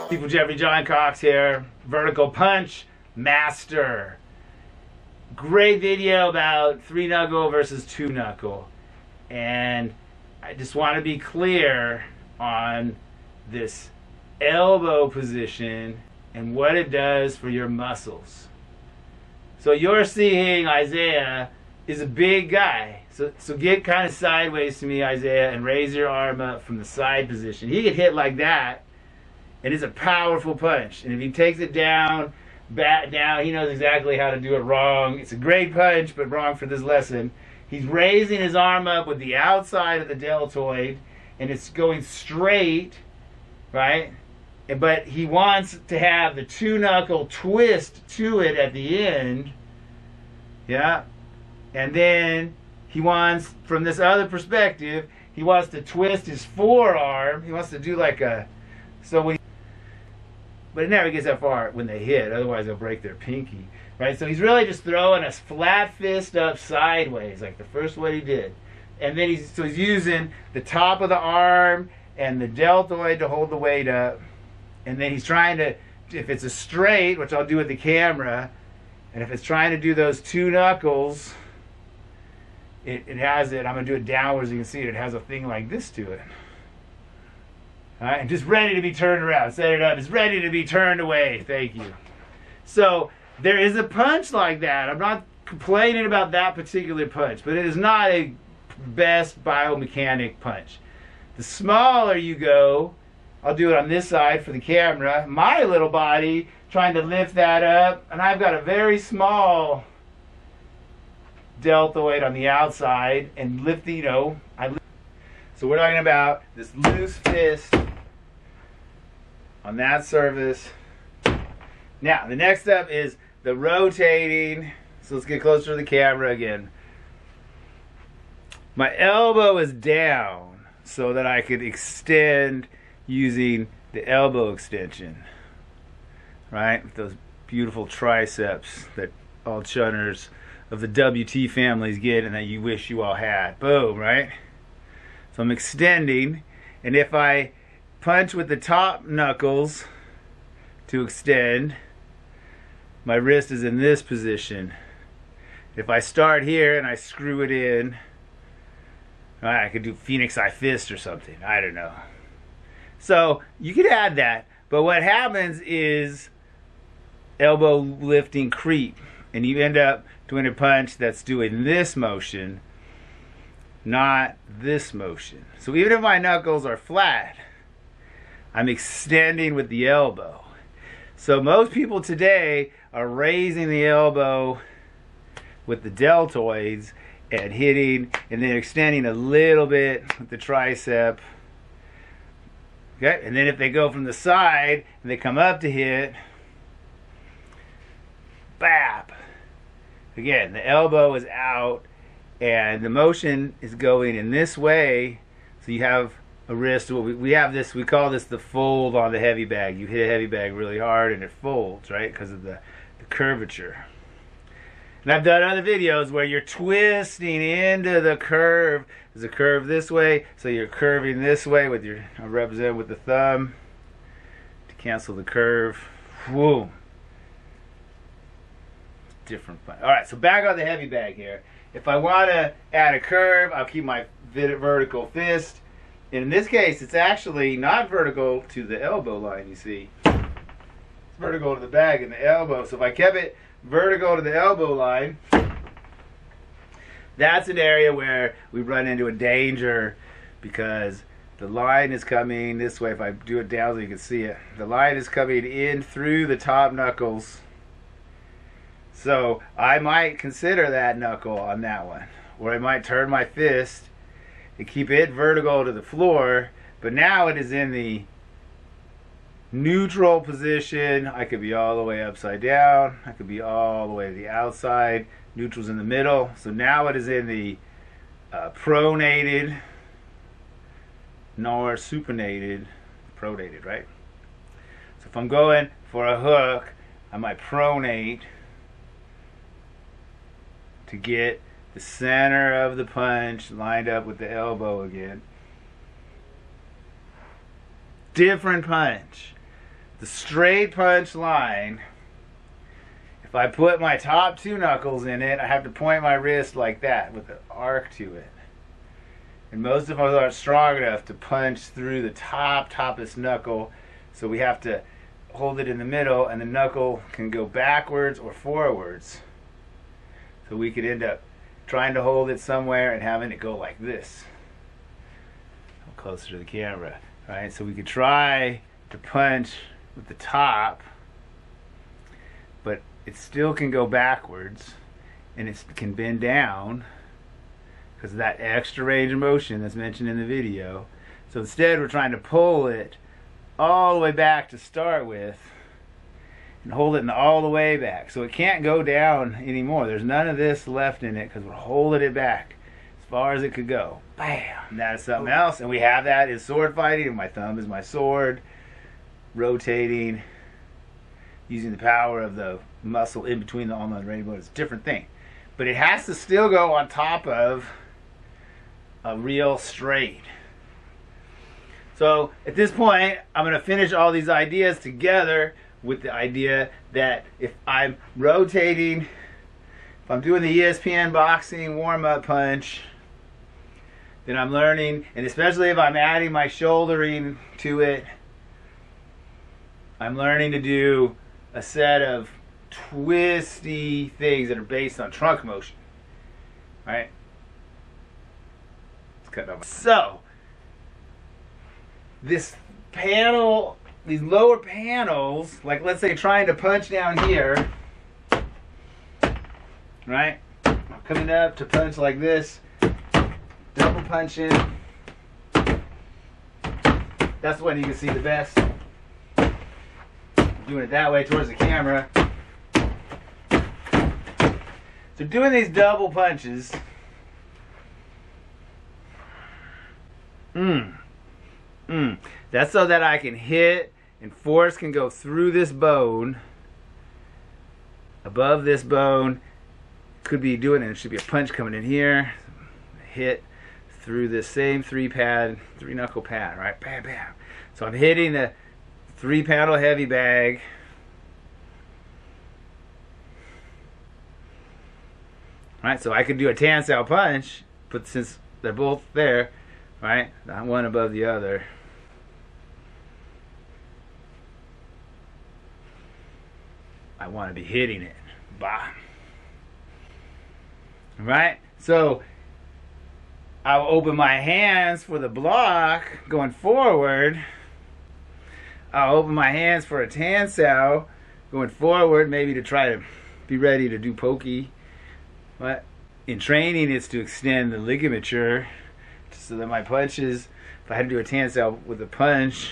People, Jeffrey John Cox here, Vertical Punch Master. Great video about 3-knuckle versus 2-knuckle. And I just want to be clear on this elbow position and what it does for your muscles. So you're seeing Isaiah is a big guy. So get kind of sideways to me, Isaiah, and raise your arm up from the side position. He can hit like that, and it's a powerful punch. And if he takes it down, bat down, he knows exactly how to do it wrong. It's a great punch, but wrong for this lesson. He's raising his arm up with the outside of the deltoid, and it's going straight, right? But he wants to have the 2-knuckle twist to it at the end, yeah? And then he wants, from this other perspective, he wants to twist his forearm. He wants to do like a, but it never gets that far when they hit, otherwise they'll break their pinky, right? So he's really just throwing a flat fist up sideways, like the first one he did. And then he's using the top of the arm and the deltoid to hold the weight up. And then he's trying to, if it's a straight, which I'll do with the camera, and if it's trying to do those 2 knuckles, it has it, I'm going to do it downwards, you can see it has a thing like this to it. Alright, and just ready to be turned around. Set it up, it's ready to be turned away. Thank you. So, there is a punch like that. I'm not complaining about that particular punch, but it is not a best biomechanic punch. The smaller you go, I'll do it on this side for the camera, my little body trying to lift that up, and I've got a very small deltoid on the outside, and lift the, so we're talking about this loose fist on that surface. Now, the next step is the rotating. So let's get closer to the camera again. My elbow is down so that I could extend using the elbow extension, right? With those beautiful triceps that all chunners of the WT families get and that you wish you all had. Boom, right? So I'm extending, and if I punch with the top knuckles to extend, my wrist is in this position. If I start here and I screw it in, I could do Phoenix Eye Fist or something. I don't know. So you could add that, but what happens is elbow lifting creep, and you end up doing a punch that's doing this motion, not this motion. So even if my knuckles are flat, I'm extending with the elbow. So most people today are raising the elbow with the deltoids and hitting, and then extending a little bit with the tricep. Okay, and then if they go from the side and they come up to hit, bap. Again, the elbow is out and the motion is going in this way. So you have a wrist. We have this, we call this the fold on the heavy bag. You hit a heavy bag really hard and it folds, right? Because of the curvature. And I've done other videos where you're twisting into the curve. There's a curve this way, so you're curving this way with your, I represent with the thumb to cancel the curve. Whoa. Different fun. Alright, so back on the heavy bag here. If I want to add a curve, I'll keep my vertical fist. And in this case, it's actually not vertical to the elbow line, you see. It's vertical to the bag and the elbow. So if I kept it vertical to the elbow line, that's an area where we run into a danger because the line is coming this way. If I do it down so you can see it, the line is coming in through the top knuckles. So I might consider that knuckle on that one, or I might turn my fist and keep it vertical to the floor, but now it is in the neutral position. I could be all the way upside down, I could be all the way to the outside, neutral's in the middle. So now it is in the pronated nor supinated, pronated, right? So if I'm going for a hook, I might pronate to get the center of the punch lined up with the elbow again. Different punch. The straight punch line, if I put my top two knuckles in it, I have to point my wrist like that with an arc to it. And most of us aren't strong enough to punch through the toppest knuckle, so we have to hold it in the middle, and the knuckle can go backwards or forwards. So we could end up trying to hold it somewhere and having it go like this. Closer to the camera, right? So we could try to punch with the top, but it still can go backwards, and it can bend down because of that extra range of motion that's mentioned in the video. So instead we're trying to pull it all the way back to start with and hold it all the way back. So it can't go down anymore. There's none of this left in it because we're holding it back as far as it could go. Bam! And that's something else. And we have that in sword fighting. And my thumb is my sword. Rotating, using the power of the muscle in between the almond and rainbow. It's a different thing. But it has to still go on top of a real straight. So at this point, I'm going to finish all these ideas together with the idea that if I'm rotating, if I'm doing the ESPN boxing warm-up punch, then I'm learning, and especially if I'm adding my shouldering to it, I'm learning to do a set of twisty things that are based on trunk motion. Right? Let's cut it off. So, this panel, these lower panels, like let's say trying to punch down here, right? I'm coming up to punch like this, double punching. That's when you can see the best. Doing it that way towards the camera. So doing these double punches, that's so that I can hit and force can go through this bone, above this bone. Could be doing it. It should be a punch coming in here, hit through this same three knuckle pad, right? Bam, bam. So I'm hitting the 3-panel heavy bag. Right, so I could do a tan cell punch, but since they're both there, right, not one above the other. I want to be hitting it. Bah. Right? So I'll open my hands for the block going forward. I'll open my hands for a tan cell going forward, maybe to try to be ready to do pokey. But in training, it's to extend the ligamature so that my punches, if I had to do a tan cell with a punch,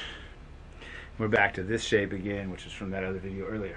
we're back to this shape again, which is from that other video earlier.